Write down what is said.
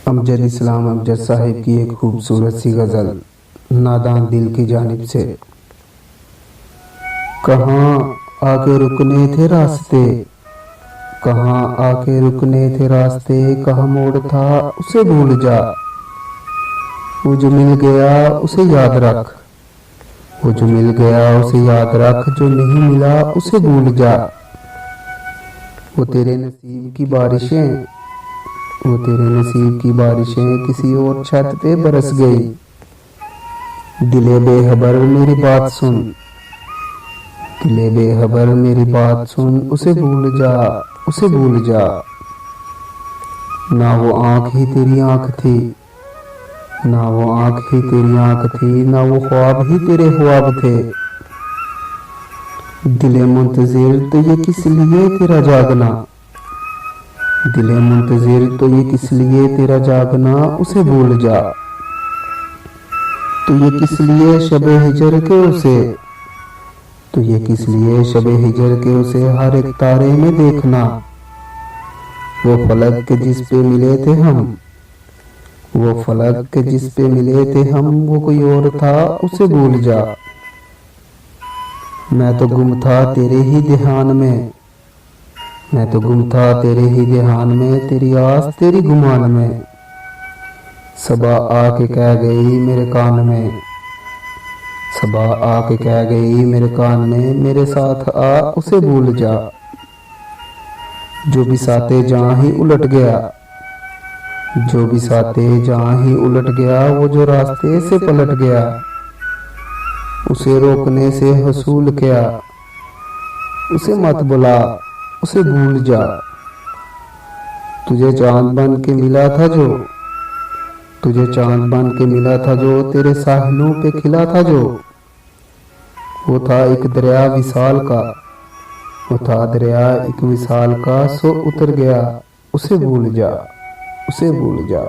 अमजद इस्लाम अमजद साहिब की एक खूबसूरत सी गज़ल नादान दिल की जानिब से। कहाँ आके रुकने थे रास्ते, कहाँ आके रुकने थे रास्ते, कहाँ मोड़ था उसे भूल जा। वो जो मिल गया उसे याद रख, वो जो मिल गया उसे याद रख, जो नहीं मिला उसे भूल जा। वो तेरे नसीब की बारिशें, वो तेरे नसीब की बारिशें किसी और छत पे बरस गई। दिले बेखबर मेरी बात सुन, दिले बेखबर मेरी बात सुन, उसे भूल जा, उसे भूल जा। ना वो आँख ही तेरी आँख थी, ना वो आँख ही तेरी आँख थी, ना वो ख्वाब ही तेरे ख्वाब थे। दिले मुंतजिर तो ये किस लिए तेरा जागना, दिले मुंतजिर तो ये किस लिए तेरा जागना, उसे भूल जा। तो ये किस लिए शबे हिजर के उसे, तो ये किस लिए शबे हिजर के उसे हर एक तारे में देखना। वो फलक के जिस पे मिले थे हम, वो फलक के जिस पे मिले थे हम, वो कोई और था उसे भूल जा। मैं तो गुम था तेरे ही ध्यान में, मैं तो गुम था तेरे ही ध्यान में, तेरी आस तेरी गुमान में। सबा आके कह गई मेरे कान में, सबा आके कह गई मेरे कान में, मेरे साथ आ उसे भूल जा। जो भी साथे जहाँ ही उलट गया, जो भी साथे जहाँ ही उलट गया, वो जो रास्ते से पलट गया, उसे रोकने से हसूल क्या। उसे मत बुला, उसे भूल जा। तुझे चांद बन के मिला था जो, तुझे चांद बन के मिला था जो, तेरे साहिलों पे खिला था जो। वो था एक दरिया विशाल का, वो था दरिया एक विशाल का, सो उतर गया, उसे भूल जा, उसे भूल जा।